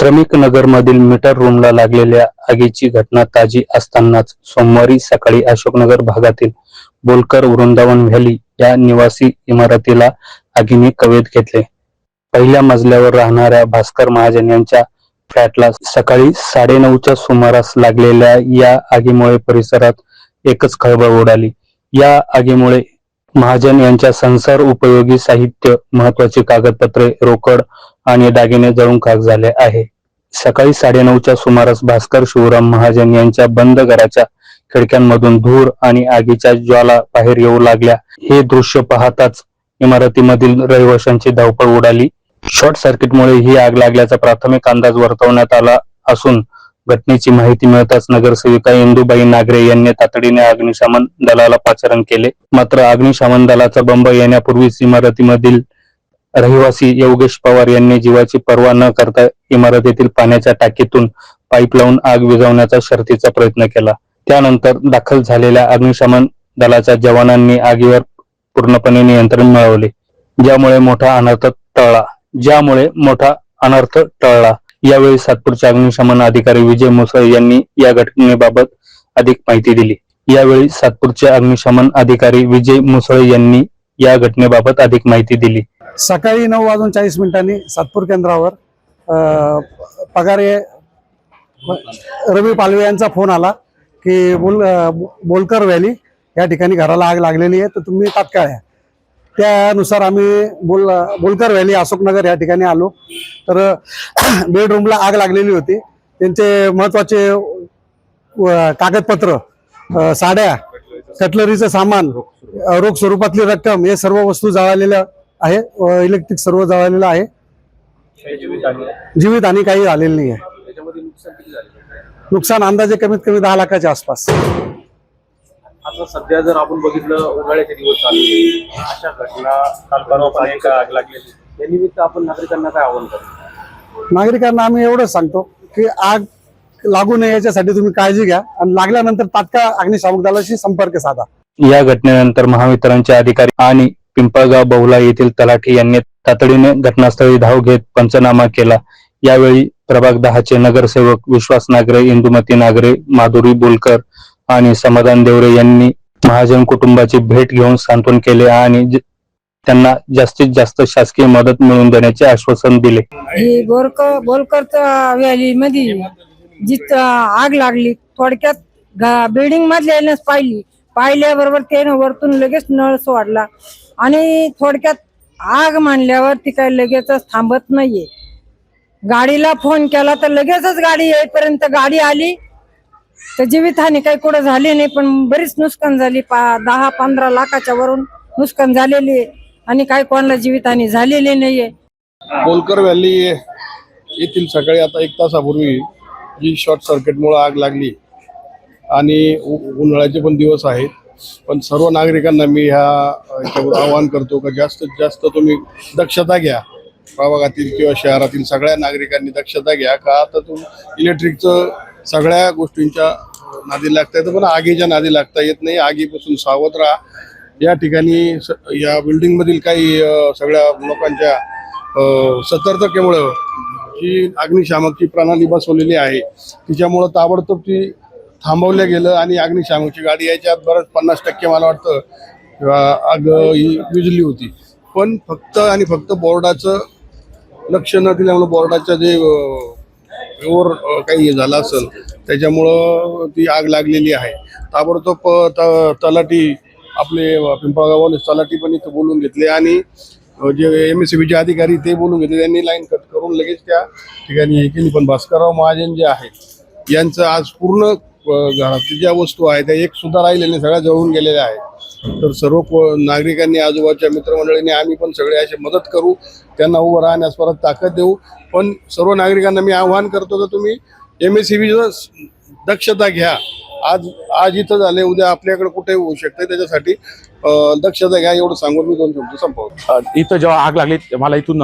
श्रमिक नगरमधील मीटर रूमला लागलेल्या आगीची घटना ताजी असतानाच सोमवारी सकाळी अशोकनगर भागातील बोलकर वृंदावन व्हॅली या निवासी इमारतीला आगीने कवेत घेतले. पहिल्या मजल्यावर राहणाऱ्या भास्कर महाजन यांच्या फ्लॅटला सकाळी 9:30च्या सुमारास लागलेल्या या आगीमुळे परिसरात एकच खळबळ उडाली. या आगीमुळे महाजन यांच्या संसार उपयोगी साहित्य, महत्वाची कागदपत्रे, रोकड आणि दागिने जळून खाक झाले आहे. सकाळी 9:30च्या सुमारास भास्कर शिवराम महाजन यांच्या बंद घराच्या खिडक्यांमधून धूर आणि आगीच्या ज्वाला बाहेर येऊ लागल्या. हे दृश्य पाहताच इमारतीमधील रहिवाशांची धावपळ उडाली. शॉर्ट सर्किटमुळे ही आग लागल्याचा प्राथमिक अंदाज वर्तवण्यात आला असून घटनेची माहिती मिळताच नगरसेविका इंदुबाई नागरे यांनी तातडीने अग्निशमन दलाला पाचारण केले. मात्र अग्निशमन दलाचा बंब येण्यापूर्वीच इमारतीमधील रहिवासी योगेश पवार यांनी जीवाची पर्वा न करता इमारतीतील पाण्याच्या टाकीतून पाईप लावून आग विझवण्याचा शर्थीचा प्रयत्न केला. त्यानंतर दाखल झालेल्या अग्निशमन दलाच्या जवानांनी आगीवर पूर्णपणे नियंत्रण मिळवले, ज्यामुळे मोठा अनर्थ टळला. यावेळी सातपूरचे अग्निशमन अधिकारी विजय मुसळे यांनी या घटनेबाबत अधिक माहिती दिली. सकाळी 9:40 सातपूर केंद्रावर पगारे रवी पालवे यांचा फोन आला की बोलकर व्हॅली या ठिकाणी घराला आग लागलेली आहे, तर तुम्ही तात्काळ या. त्यानुसार आम्ही बोलकर व्हॅली अशोकनगर या ठिकाणी आलो. तर बेडरूमला आग लागलेली होती. त्यांचे महत्वाचे कागदपत्र, साड्या, कटलरीचं सामान, रोख स्वरूपातली रक्कम, हे सर्व वस्तू जळालेल्या आहे. इलेक्ट्रिक सर्व जळालेलं आहे. जीवित आणि काही झालेलं नाही आहे. नुकसान अंदाजे कमीत कमी 10 लाखाच्या आसपास. आता सध्या जर आपण बघितलं, उन्हाळ्याचे दिवस चालू आहे, अशा घटना काल परवा पण एक आग लागलेली, या निमित्त आपण नागरिकांना काय आवाहन करतो? नागरिकांना आम्ही एवढंच सांगतो की आग लागू नये याच्यासाठी तुम्ही काळजी घ्या आणि लागल्यानंतर तात्काळ अग्निशामक दलाशी संपर्क साधा. या घटनेनंतर महावितरणचे अधिकारी आणि पिंपळगाव बहुला येथील तलाठी यांनी तातडीने घटनास्थळी धाव घेत पंचनामा केला. यावेळी प्रभाग 10चे नगरसेवक विश्वास नागरे, इंदुमती नागरे, माधुरी बोलकर आणि समाधान देवरे यांनी महाजन कुटुंबाची भेट घेऊन सांत्वन केले आणि त्यांना जास्तीत जास्त शासकीय मदत मिळवून देण्याचे आश्वासन दिले. बोलकरच्या व्हॅली मध्ये जिथं आग लागली, थोडक्यात बिल्डिंग मधल्यानेच पाहिल्याबरोबर त्यानं वरतून लगेच नळ सोडला आणि थोडक्यात आग मांडल्यावर ती काही लगेचच थांबत नाहीये. गाडीला फोन केला तर लगेचच गाडी येईपर्यंत गाडी आली. तर जीवितहानी काही कुठं झाली नाही, पण बरीच नुकसान झाली. 10-15 लाखाच्या वरून नुकसान झालेली आहे आणि काही कोणाला जीवितहानी झालेली नाहीये. बोलकर व्हॅली येथील सकाळी आता 1 तासापूर्वी जी शॉर्ट सर्किटमुळे आग लागली आणि उन्हाळ्याचे पण दिवस आहेत, पण सर्व नागरिकांना मी ह्याच्यावर आवाहन करतो की जास्तीत जास्त तुम्ही दक्षता घ्या. प्रभागातील किंवा शहरातील सगळ्या नागरिकांनी दक्षता घ्या. का आता तुम्ही इलेक्ट्रिकचं सगळ्या गोष्टींच्या नादी लागता येतं, पण आगीच्या नादी लागता येत नाही. आगीपासून सावध राहा. या ठिकाणी या बिल्डिंग मधील काही सगळ्या लोकांच्या सतर्कतेमुळं जी अग्निशामकची प्रणाली बसवलेली आहे तिच्यामुळं ताबडतोब ती थांबवलं गेलं आणि अग्निशामकची गाडी यायच्या बरंच 50% मला वाटतं आग ही विझली होती. पण फक्त बोर्डाचं लक्ष न दिल्यामुळं बोर्डाच्या जे काही झालं असेल त्याच्यामुळं ती आग लागलेली आहे. ताबडतोब तलाठी आपले पिंपळगाव तलाठी पण इथं बोलून घेतले आणि जे MSCBचे अधिकारी ते बोलून घेतले. त्यांनी लाईन कट करून लगेच त्या ठिकाणी हे केली. पण भास्करराव महाजन जे आहेत यांचं आज पूर्ण घरातील ज्या वस्तू आहेत त्या एक सुद्धा राहिलेल्या सगळ्या जळून गेलेल्या आहेत. तर सर्व नागरिकांनी, आजूबाजूच्या मित्रमंडळींनी, आम्ही पण सगळे असे मदत करू, त्यांना उभं राहण्यास परत ताकद देऊ. पण सर्व नागरिकांना मी आवाहन करतो की तुम्ही MSCBचं दक्षता घ्या. आज इथं झाले, उद्या आपल्याकडे कुठे होऊ शकते, त्याच्यासाठी दक्षता घ्या. एवढं सांगून मी 2 शब्द संपवतो. इथं जेव्हा आग लागली मला इथून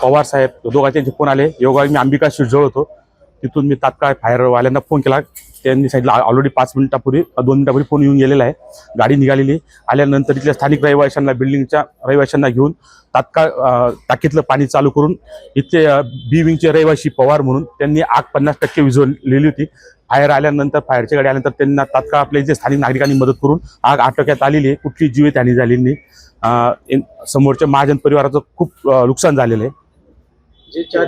पवार साहेब दोघांचे फोन आले. योगा मी अंबिका शिरजोळ होतो. तिथून मी तात्काळ फायरवाल्यांना फोन केला. त्यांनी सांगितलं ऑलरेडी 2 मिनिटापूर्वी फोन येऊन गेलेला आहे. गाडी निघालेली. आल्यानंतर इथल्या स्थानिक रहिवाशांना, बिल्डिंगच्या रहिवाशांना घेऊन तात्काळ टाकीतलं पाणी चालू करून इथले बी विंगचे रहिवाशी पवार म्हणून त्यांनी आग 50% विझवलेली होती. फायर आल्यानंतर, फायरची गाडी आल्यानंतर त्यांना तात्काळ आपल्या जे स्थानिक नागरिकांनी मदत करून आग आटोक्यात आलेली आहे. कुठली जीवितहानी झालेली नाही. समोरच्या महाजन परिवाराचं खूप नुकसान झालेलं आहे. जे 4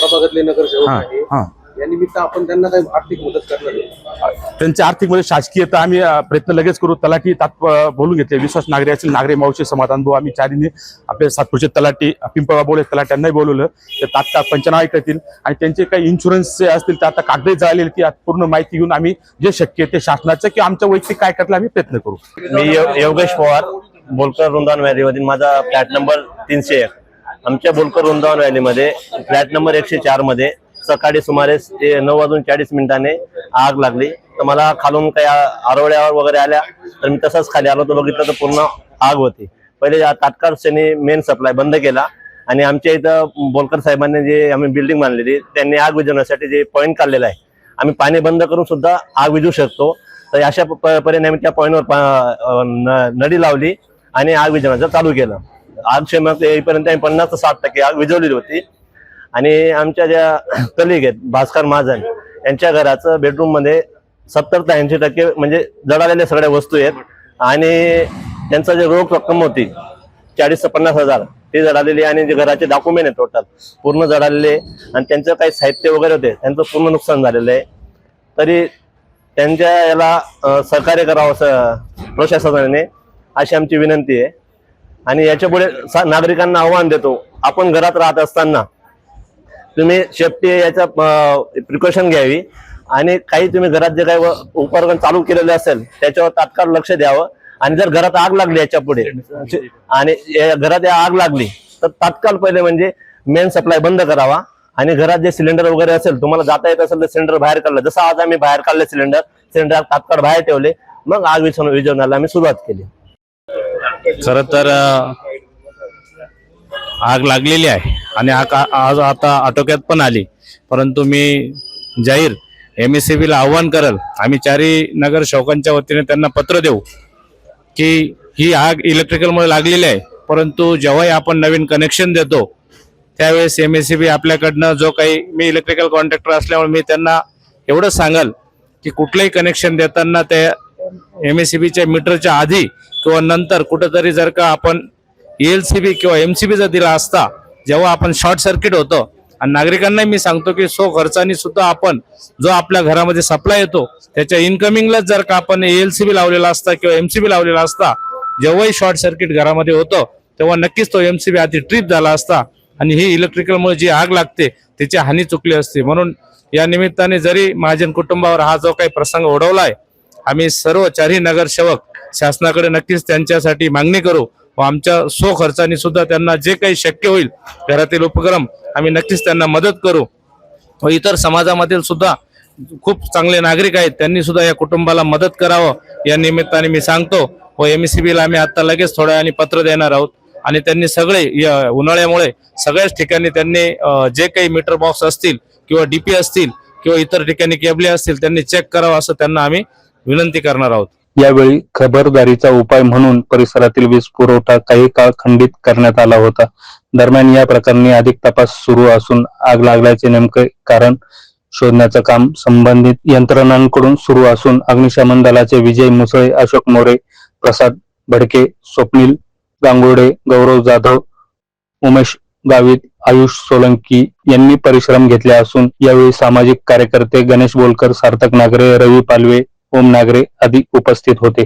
प्रभागातले नगरसेवक हां आहे हां या निमित्त आपण त्यांना काही आर्थिक मदत करणार आहे? त्यांच्या आर्थिक मदत शासकीय तर आम्ही प्रयत्न लगेच करू. तलाठी बोलून घेतले. विश्वास नागरे असतील, नागरे मावशी, समाधान भाऊ, आम्ही 4 आपले सातपूरचे तलाठी, पिंपळा बोले तलाट्यांनाही बोलवलं. ते तात्काळ पंचनामा करतील आणि त्यांचे काही इन्शुरन्सचे असतील तर आता कागदही झालेले की पूर्ण माहिती घेऊन आम्ही जे शक्य आहे ते शासनाचं किंवा आमच्या वैयक्तिक काय करता आम्ही प्रयत्न करू. मी योगेश पवार, बोलकर वृंदावन व्हॅलीमधील. माझा फ्लॅट नंबर 301. आमच्या बोलकर वृंदावन व्हॅलीमध्ये फ्लॅट नंबर 104 मध्ये सकाळी सुमारे 9:40 आग लागली. तर मला खालून काही आरोळ्यावर वगैरे आल्या तर मी तसंच खाली आलो. तर बघितलं तर पूर्ण आग होती. पहिले तात्काळ त्यांनी मेन सप्लाय बंद केला आणि आमच्या इथं बोलकर साहेबांनी जे आम्ही बिल्डिंग बांधलेली त्यांनी आग विझवण्यासाठी जे पॉईंट काढलेला आहे, आम्ही पाणी बंद करून सुद्धा आग विझू शकतो. तर अशा परिणामी त्या पॉईंटवर नळी लावली आणि आग विझवण्याचं चालू केलं. आग शेमक येईपर्यंत आम्ही 50 ते 60% आग विझवलेली होती. आणि आमच्या ज्या कलिग आहेत भास्कर महाजन यांच्या घराचं बेडरूम मध्ये 70 ते 80% म्हणजे जळालेल्या सगळ्या वस्तू आहेत. आणि त्यांचं जे रोख रक्कम होती 40 ते 50 हजार ती जळालेली. आणि जे घराचे डॉक्युमेंट आहेत टोटल पूर्ण जळालेले. आणि त्यांचं काही साहित्य वगैरे होते त्यांचं पूर्ण नुकसान झालेलं आहे. तरी त्यांच्या याला सहकार्य करावं प्रशासनाने अशी आमची विनंती आहे. आणि याच्यापुढे नागरिकांना आव्हान देतो, आपण घरात राहत असताना तुम्ही सेफ्टी याचा प्रिकॉशन घ्यावी. आणि काही तुम्ही घरात जे काही उपकरण चालू केलेले असेल त्याच्यावर तात्काळ लक्ष द्यावं. आणि जर घरात आग लागली याच्या पुढे आणि घरात आग लागली तर तात्काळ पहिले म्हणजे मेन सप्लाय बंद करावा. आणि घरात जे सिलेंडर वगैरे असेल, तुम्हाला जाता येत असेल तर सिलेंडर बाहेर काढलं. जसं आज आम्ही बाहेर काढले सिलेंडर तात्काळ बाहेर ठेवले. मग आग विझवण्याला आम्ही सुरुवात केली. खरं तर आग लागलेली आहे आणि आज आता आटोक्यात पण आली. परंतु मी जाहीर MSCB ला आव्हान करेल, आम्ही 4 नगरसेवकांच्या वतीने त्यांना पत्र देऊ की ही आग इलेक्ट्रिकलमुळे लागलेली आहे. परंतु जेव्हाही आपण नवीन कनेक्शन देतो त्यावेळेस MSCB आपल्याकडनं जो काही, मी इलेक्ट्रिकल कॉन्ट्रॅक्टर असल्यामुळे मी त्यांना एवढं सांगाल की कुठलंही कनेक्शन देताना त्या MSCBच्या मीटरच्या आधी किंवा नंतर कुठेतरी जर का आपण ELCB किंवा MCB जर दिला असता, जेव्हा आपण शॉर्ट सर्किट होतं. आणि नागरिकांनाही मी सांगतो की खर्चाने सुद्धा आपण जो आपल्या घरामध्ये सप्लाय येतो त्याच्या इन्कमिंगलाच जर का आपण ELCB लावलेला असता किंवा MCB लावलेला असता, जेव्हाही शॉर्ट सर्किट घरामध्ये होतं तेव्हा नक्कीच तो MCB आधी ट्रिप झाला असता आणि ही इलेक्ट्रिकलमुळे जी आग लागते त्याची हानी चुकली असते. म्हणून या निमित्ताने जरी महाजन कुटुंबावर हा जो काही प्रसंग ओढवलाय, आम्ही सर्व 4 नगरसेवक शासनाकडे नक्कीच त्यांच्यासाठी मागणी करू व आमच्या खर्चाने सुद्धा त्यांना जे काही शक्य होईल घरातील उपक्रम आम्ही नक्कीच त्यांना मदत करू. व इतर समाजामधील सुद्धा खूप चांगले नागरिक आहेत, त्यांनी सुद्धा या कुटुंबाला मदत करावं या निमित्ताने मी सांगतो. व MSCB ला आम्ही आता लगेच थोड्या वेळाने पत्र देणार आहोत. आणि त्यांनी सगळे या उन्हाळ्यामुळे सगळ्याच ठिकाणी त्यांनी जे काही मीटर बॉक्स असतील किंवा DP असतील किंवा इतर ठिकाणी केबले असतील त्यांनी चेक करावं असं त्यांना आम्ही विनंती करणार आहोत. यावेळी खबरदारीचा उपाय म्हणून परिसरातील वीज पुरवठा काही काळ खंडित करण्यात आला होता. दरम्यान या प्रकरणी अधिक तपास सुरू असून आग लागल्याचे नेमके कारण शोधण्याचं काम संबंधित यंत्रणांकडून सुरू असून अग्निशमन दलाचे विजय मुसळे, अशोक मोरे, प्रसाद भडके, स्वप्नील गांगुर्डे, गौरव जाधव, उमेश गावित, आयुष सोलंकी यांनी परिश्रम घेतले असून यावेळी सामाजिक कार्यकर्ते गणेश बोलकर, सार्थक नागरे, रवी पालवे, ओम नागरे आदी उपस्थित होते.